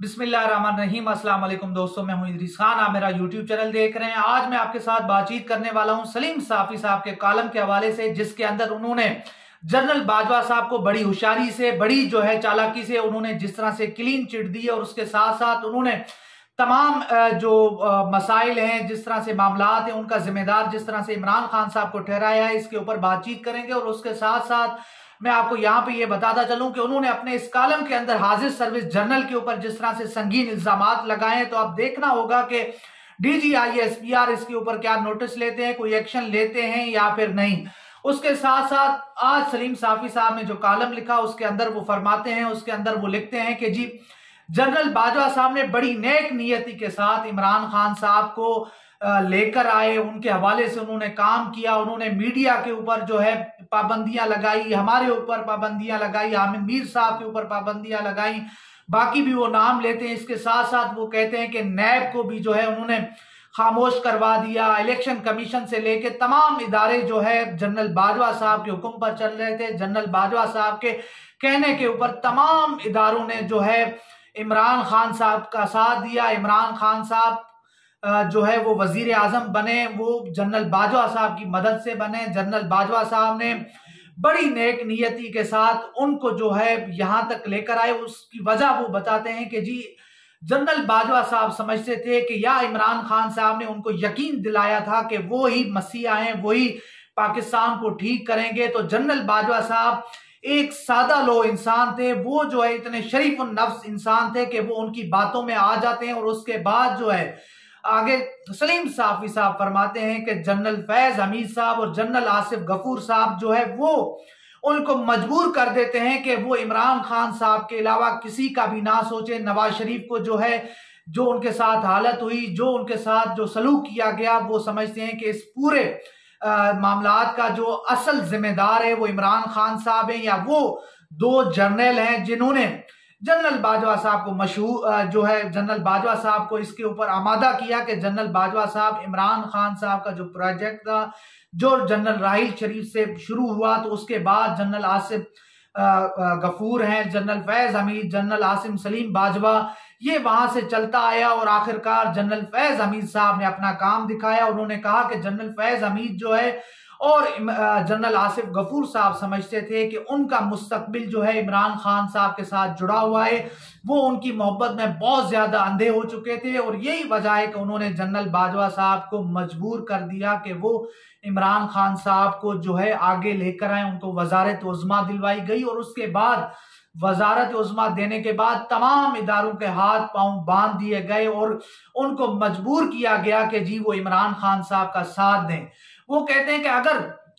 बिस्मिल्लाहिर्रहमानिर्रहीम। अस्सलाम वालेकुम दोस्तों, मैं हूं इदरीस खान। आप मेरा यूट्यूब चैनल देख रहे हैं। आज मैं आपके साथ बातचीत करने वाला हूं सलीम साफी साहब के कॉलम के हवाले से, जिसके अंदर उन्होंने जनरल बाजवा साहब को बड़ी होशियारी से, बड़ी चालाकी से उन्होंने जिस तरह से क्लीन चिट दी और उसके साथ साथ उन्होंने तमाम जो मसाइल हैं, जिस तरह से मामलात हैं, उनका जिम्मेदार जिस तरह से इमरान खान साहब को ठहराया है, इसके ऊपर बातचीत करेंगे। और उसके साथ साथ मैं आपको यहाँ पे ये बताता चलूं कि उन्होंने अपने इस कॉलम के अंदर हाजिर सर्विस जर्नल के ऊपर जिस तरह से संगीन इल्जामात लगाए, तो आप देखना होगा कि DGISPR इसके ऊपर क्या नोटिस लेते हैं, कोई एक्शन लेते हैं या फिर नहीं। उसके साथ साथ आज सलीम साफी साहब ने जो कॉलम लिखा उसके अंदर वो फरमाते हैं, उसके अंदर वो लिखते हैं कि जी जनरल बाजवा साहब ने बड़ी नेक नियति के साथ इमरान खान साहब को लेकर आए, उनके हवाले से उन्होंने काम किया। उन्होंने मीडिया के ऊपर जो है पाबंदियां लगाई, हमारे ऊपर पाबंदियां लगाई, हामिद मीर साहब के ऊपर पाबंदियां लगाई, बाकी भी वो नाम लेते हैं। इसके साथ साथ वो कहते हैं कि नैब को भी जो है उन्होंने खामोश करवा दिया। इलेक्शन कमीशन से लेके तमाम इदारे जो है जनरल बाजवा साहब के हुक्म पर चल रहे थे। जनरल बाजवा साहब के कहने के ऊपर तमाम इदारों ने जो है इमरान खान साहब का साथ दिया। इमरान खान साहब जो है वो वजीर आजम बने, वो जनरल बाजवा साहब की मदद से बने। जनरल बाजवा साहब ने बड़ी नेक नियति के साथ उनको जो है यहां तक लेकर आए। उसकी वजह वो बताते हैं कि जी जनरल बाजवा साहब समझते थे कि या इमरान खान साहब ने उनको यकीन दिलाया था कि वो ही मसीहा हैं, वही पाकिस्तान को ठीक करेंगे। तो जनरल बाजवा साहब एक सादा लो इंसान थे, वो जो है इतने शरीफ नफ्स इंसान थे कि वो उनकी बातों में आ जाते हैं। और उसके बाद जो है आगे सलीम साफी साहब फरमाते हैं कि जनरल फैज हमीद साहब और जनरल आसिफ गफूर साहब जो है वो उनको मजबूर कर देते हैं कि वो इमरान खान साहब के अलावा किसी का भी ना सोचे। नवाज शरीफ को जो है जो उनके साथ हालत हुई, जो उनके साथ जो सलूक किया गया, वो समझते हैं कि इस पूरे मामलात का जो असल जिम्मेदार है वो इमरान खान साहब हैं, या वो दो जर्नल हैं जिन्होंने जनरल बाजवा साहब को मशहूर जो है जनरल बाजवा साहब को इसके ऊपर आमादा किया कि जनरल बाजवा साहब इमरान खान साहब का जो प्रोजेक्ट था, जो जनरल राहिल शरीफ से शुरू हुआ, तो उसके बाद जनरल आसिफ गफूर हैं, जनरल फैज हमीद, जनरल आसिम सलीम बाजवा, ये वहां से चलता आया। और आखिरकार जनरल फैज हमीद साहब ने अपना काम दिखाया। उन्होंने कहा कि जनरल फैज हमीद जो है और जनरल आसिफ गफूर साहब समझते थे कि उनका मुस्तकबिल जो है इमरान खान साहब के साथ जुड़ा हुआ है। वो उनकी मोहब्बत में बहुत ज्यादा अंधे हो चुके थे और यही वजह है कि उन्होंने जनरल बाजवा साहब को मजबूर कर दिया कि वो इमरान खान साहब को जो है आगे लेकर आए। उनको वजारत उज़्मा दिलवाई गई और उसके बाद वजारत उज़्मा देने के बाद तमाम इदारों के हाथ पांव बांध दिए गए और उनको मजबूर किया गया कि जी वो इमरान खान साहब का साथ दें। वो कहते हैं कि अगर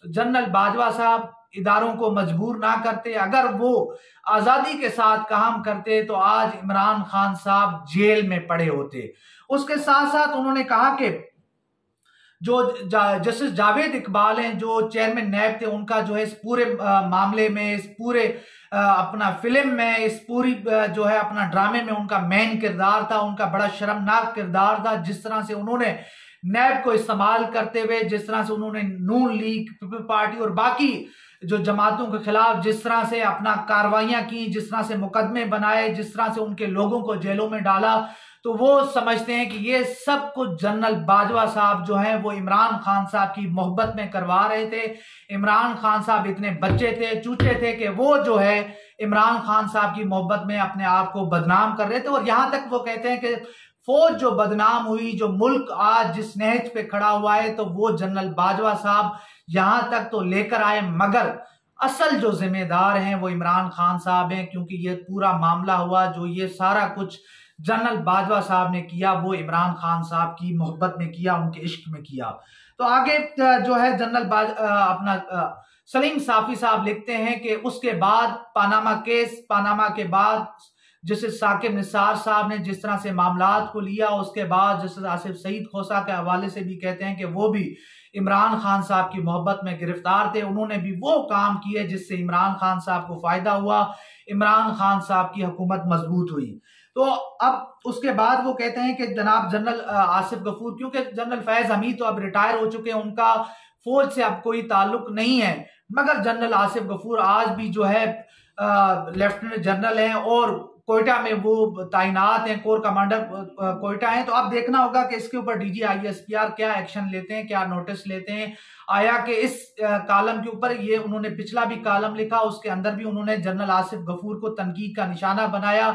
जनरल बाजवा साहब इदारों को मजबूर ना करते, अगर वो आजादी के साथ काम करते, तो आज इमरान खान साहब जेल में पड़े होते। उसके साथ साथ उन्होंने कहा कि जो जस्टिस जावेद इकबाल हैं, जो चेयरमैन नैब थे, उनका जो है इस पूरे मामले में, इस पूरे अपना फिल्म में, इस पूरी जो है अपना ड्रामे में उनका मेन किरदार था। उनका बड़ा शर्मनाक किरदार था। जिस तरह से उन्होंने नैब को इस्तेमाल करते हुए, जिस तरह से उन्होंने नून लीग, पीपल पार्टी और बाकी जो जमातों के खिलाफ जिस तरह से अपना कार्रवाइयां की, जिस तरह से मुकदमे बनाए, जिस तरह से उनके लोगों को जेलों में डाला, तो वो समझते हैं कि ये सब कुछ जनरल बाजवा साहब जो है वो इमरान खान साहब की मोहब्बत में करवा रहे थे। इमरान खान साहब इतने बच्चे थे, चूचे थे कि वो जो है इमरान खान साहब की मोहब्बत में अपने आप को बदनाम कर रहे थे। और यहां तक वो कहते हैं कि फौज जो बदनाम हुई, जो मुल्क आज जिस नहज पे खड़ा हुआ है, तो वो जनरल बाजवा साहब यहां तक तो लेकर आए, मगर असल जो जिम्मेदार हैं वो इमरान खान साहब हैं। क्योंकि ये पूरा मामला हुआ, जो ये सारा कुछ जनरल बाजवा साहब ने किया, वो इमरान खान साहब की मोहब्बत में किया, उनके इश्क में किया। तो आगे जो है अपना सलीम साफी साहब लिखते हैं कि उसके बाद पानामा केस, पानामा के बाद जैसे साकिब निसार साहब ने जिस तरह से मामलात को लिया, उसके बाद जैसे आसिफ सईद खोसा के हवाले से भी कहते हैं कि वो भी इमरान खान साहब की मोहब्बत में गिरफ्तार थे। उन्होंने भी वो काम किए जिससे इमरान खान साहब को फायदा हुआ, इमरान खान साहब की हुकूमत मजबूत हुई। तो अब उसके बाद वो कहते हैं कि जनाब जनरल आसिफ गफूर, क्योंकि जनरल फैज हमीद तो अब रिटायर हो चुके हैं, उनका फौज से अब कोई ताल्लुक नहीं है, मगर जनरल आसिफ गफूर आज भी जो है लेफ्टिनेंट जनरल हैं और कोयटा में वो तैनात हैं, कोर कमांडर कोयटा हैं। तो अब देखना होगा कि इसके ऊपर डीजी ISPR क्या एक्शन लेते हैं, क्या नोटिस लेते हैं। आया कि इस कॉलम के ऊपर ये उन्होंने पिछला भी कॉलम लिखा, उसके अंदर भी उन्होंने जनरल आसिफ गफूर को तनकीद का निशाना बनाया,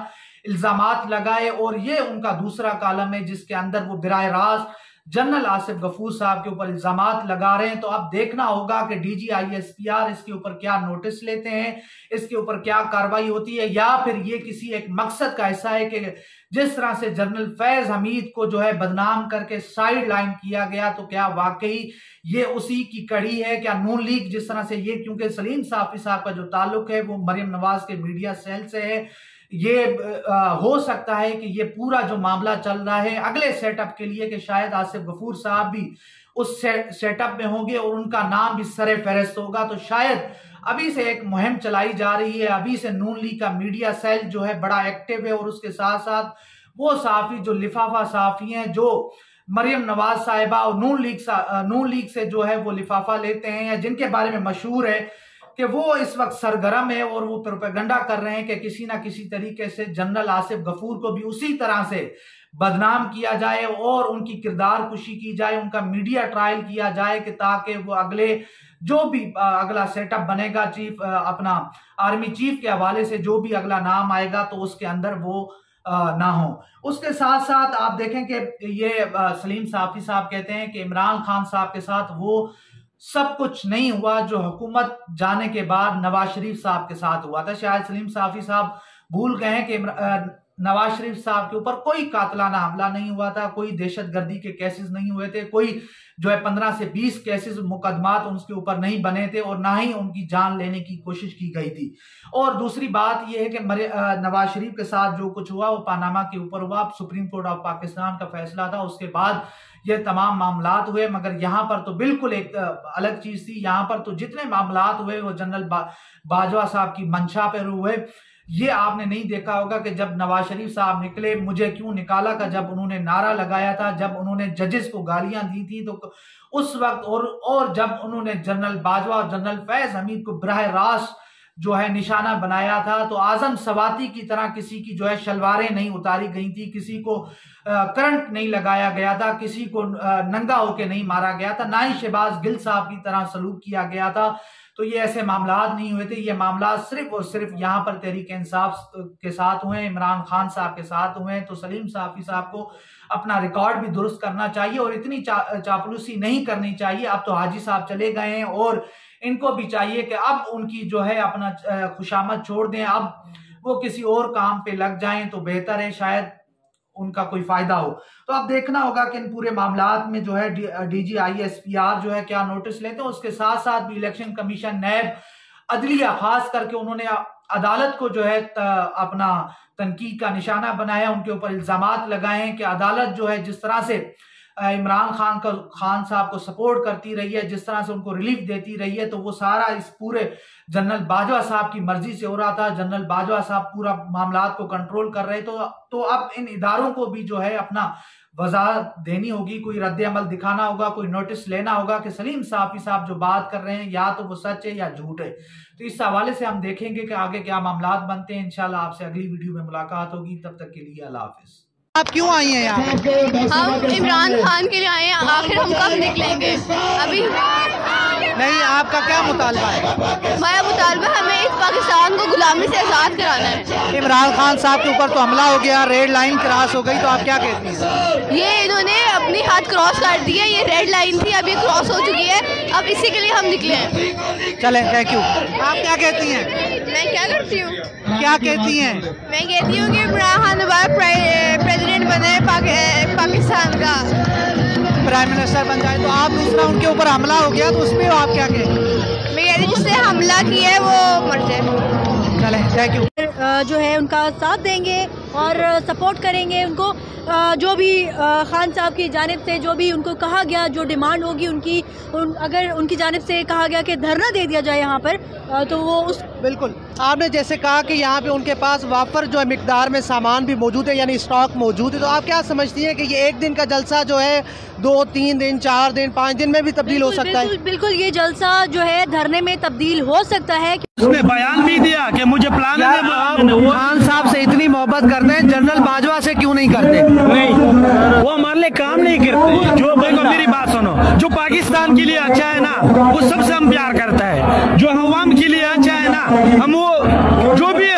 इल्जामात लगाए, और ये उनका दूसरा कॉलम है जिसके अंदर वो बिराह रास्त जनरल आसिफ गफूर साहब के ऊपर इल्जामात लगा रहे हैं। तो अब देखना होगा कि डीजी ISPR इसके ऊपर क्या नोटिस लेते हैं, इसके ऊपर क्या कार्रवाई होती है, या फिर ये किसी एक मकसद का हिस्सा है कि जिस तरह से जनरल फैज हमीद को जो है बदनाम करके साइड लाइन किया गया, तो क्या वाकई ये उसी की कड़ी है। क्या नून लीग जिस तरह से ये, क्योंकि सलीम साफी साहब का जो ताल्लुक है वो मरियम नवाज के मीडिया सेल से है, ये हो सकता है कि ये पूरा जो मामला चल रहा है अगले सेटअप के लिए कि शायद आसिफ गफूर साहब भी उस सेटअप में होंगे और उनका नाम भी सरे फहरिस्त होगा। तो शायद अभी से एक मुहिम चलाई जा रही है, अभी से नून लीग का मीडिया सेल जो है बड़ा एक्टिव है, और उसके साथ साथ वो साफी जो लिफाफा साफी हैं जो मरियम नवाज साहिबा और नून लीग से जो है वो लिफाफा लेते हैं, या जिनके बारे में मशहूर है कि वो इस वक्त सरगर्म है और वो प्रोपेगेंडा कर रहे हैं कि किसी ना किसी तरीके से जनरल आसिफ गफूर को भी उसी तरह से बदनाम किया जाए और उनकी किरदार कुशी की जाए, उनका मीडिया ट्रायल किया जाए, कि ताकि वो अगले जो भी अगला सेटअप बनेगा चीफ अपना आर्मी चीफ के हवाले से जो भी अगला नाम आएगा तो उसके अंदर वो ना हो। उसके साथ साथ आप देखें कि ये सलीम साफी साहब कहते हैं कि इमरान खान साहब के साथ वो सब कुछ नहीं हुआ जो हुकूमत जाने के बाद नवाज शरीफ साहब के साथ हुआ था। शायद सलीम साफी साहब भूल गए हैं कि नवाज शरीफ साहब के ऊपर कोई कातलाना हमला नहीं हुआ था, कोई दहशतगर्दी के केसेस नहीं हुए थे, कोई जो है 15 से 20 केसेस मुकदमात उनके ऊपर नहीं बने थे, और ना ही उनकी जान लेने की कोशिश की गई थी। और दूसरी बात यह है कि नवाज शरीफ के साथ जो कुछ हुआ वो पानामा के ऊपर हुआ, सुप्रीम कोर्ट ऑफ पाकिस्तान का फैसला था, उसके बाद ये तमाम मामलात हुए। मगर यहाँ पर तो बिल्कुल एक अलग चीज थी, यहाँ पर तो जितने मामलात हुए वो जनरल बाजवा साहब की मंशा पर हुए। ये आपने नहीं देखा होगा कि जब नवाज शरीफ साहब निकले, मुझे क्यों निकाला का जब उन्होंने नारा लगाया था, जब उन्होंने जजेस को गालियां दी थी, तो उस वक्त और जब उन्होंने जनरल बाजवा और जनरल फैज हमीद को बराह रास्त जो है निशाना बनाया था, तो आजम सवाती की तरह किसी की जो है शलवारें नहीं उतारी गई थी, किसी को करंट नहीं लगाया गया था, किसी को नंगा होके नहीं मारा गया था, ना ही शहबाज गिल साहब की तरह सलूक किया गया था। तो ये ऐसे मामलात नहीं हुए थे, ये मामलात सिर्फ और सिर्फ यहाँ पर तहरीक इंसाफ के साथ हुए, इमरान खान साहब के साथ हुए। तो सलीम साफी साहब को अपना रिकॉर्ड भी दुरुस्त करना चाहिए और इतनी चापलूसी नहीं करनी चाहिए। अब तो हाजी साहब चले गए हैं और इनको भी चाहिए कि अब उनकी जो है अपना खुशामद छोड़ दें, अब वो किसी और काम पे लग जाएं तो बेहतर है, शायद उनका कोई फायदा हो। तो अब देखना होगा कि इन पूरे मामलात में जो है डीजी ISPR जो है क्या नोटिस लेते हैं। उसके साथ साथ भी इलेक्शन कमीशन, नैब, अदलिया खास करके उन्होंने अदालत को जो है अपना तनकीद का निशाना बनाया, उनके ऊपर इल्जामात लगाए हैं कि अदालत जो है जिस तरह से इमरान खान साहब को सपोर्ट करती रही है, जिस तरह से उनको रिलीफ देती रही है, तो वो सारा इस पूरे जनरल बाजवा साहब की मर्जी से हो रहा था। जनरल बाजवा साहब पूरा मामलात को कंट्रोल कर रहे। तो अब इन इदारों को भी जो है अपना वजाहत देनी होगी, कोई रद्द अमल दिखाना होगा, कोई नोटिस लेना होगा कि सलीम साफी साहब जो बात कर रहे हैं या तो वो सच है या झूठ है। तो इस हवाले से हम देखेंगे कि आगे क्या मामलात बनते हैं। इंशाल्लाह आपसे अगली वीडियो में मुलाकात होगी, तब तक के लिए अल्लाह हाफिज। आप क्यों आई हैं यहाँ? हम इमरान खान के लिए आए हैं, आखिर हम कब निकलेंगे? अभी नहीं, आपका क्या मुतालबा है? हमारा मुतालबा हमें इस पाकिस्तान को गुलामी से आज़ाद कराना है। इमरान खान साहब के ऊपर तो हमला हो गया, रेड लाइन क्रॉस हो गई, तो आप क्या कहती हैं? ये इन्होंने अपनी हद क्रॉस कर दी है, ये रेड लाइन थी, अब ये क्रॉस हो चुकी है, अब इसी के लिए हम निकले हैं। चलें, थैंक यू। आप क्या कहती हैं? मैं क्या करती हूँ? क्या कहती हैं? मैं कहती हूँ कि इमरान खान दोबारा प्रेसिडेंट बने पाकिस्तान का, प्राइम मिनिस्टर बन जाए। तो आप दूसरा उनके ऊपर हमला हो गया तो उसमें आप क्या कहें? मैं कहती हूँ जिसने हमला किया है वो मर जाए। चलें, थैंक यू। जो है उनका साथ देंगे और सपोर्ट करेंगे उनको। जो भी खान साहब की जानिब से जो भी उनको कहा गया, जो डिमांड होगी उनकी, अगर उनकी जानिब से कहा गया कि धरना दे दिया जाए यहाँ पर, तो वो उस बिल्कुल आपने जैसे कहा कि यहाँ पे उनके पास वाफर जो है मिकदार में सामान भी मौजूद है, यानी स्टॉक मौजूद है, तो आप क्या समझती हैं कि ये एक दिन का जलसा जो है 2, 3 दिन, 4 दिन, 5 दिन में भी तब्दील हो सकता है? बिल्कुल ये जलसा जो है धरने में तब्दील हो सकता है। उसने बयान भी दिया कि मुझे प्लान है। खान साहब से इतनी मोहब्बत करते हैं, जनरल बाजवा से क्यों नहीं करते? नहीं, वो हमारे लिए काम नहीं करते। जो देखो मेरी बात सुनो, जो पाकिस्तान के लिए अच्छा है ना, वो सबसे हम प्यार करता है। जो अवाम के लिए अच्छा है ना, हम वो जो भी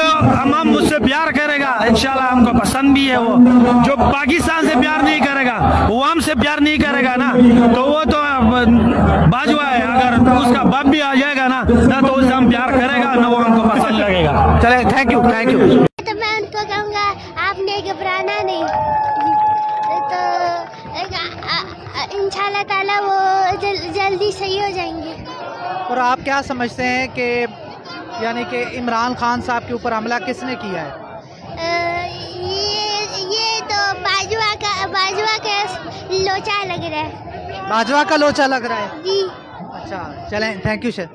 हम उससे प्यार करेगा इंशाल्लाह हमको पसंद भी है। वो जो पाकिस्तान से प्यार नहीं करेगा, अवाम से प्यार नहीं करेगा ना, तो वो तो बाजवा है। अगर उसका बाप भी आ जाएगा ना तो उससे हम प्यार करेगा ना, वो हमको पसंद लगेगा। चले, थैंक यू, थैंक यू। तो मैं उनको कहूँगा आपने घबराना नहीं, तो इंशाल्लाह ताला वो जल्दी सही हो जाएंगे। और आप क्या समझते हैं कि यानी कि इमरान खान साहब के ऊपर हमला किसने किया है? ये तो बाजवा का लोचा लग रहा है। बाजवा का लोचा लग रहा है जी। अच्छा, चलें, थैंक यू सर।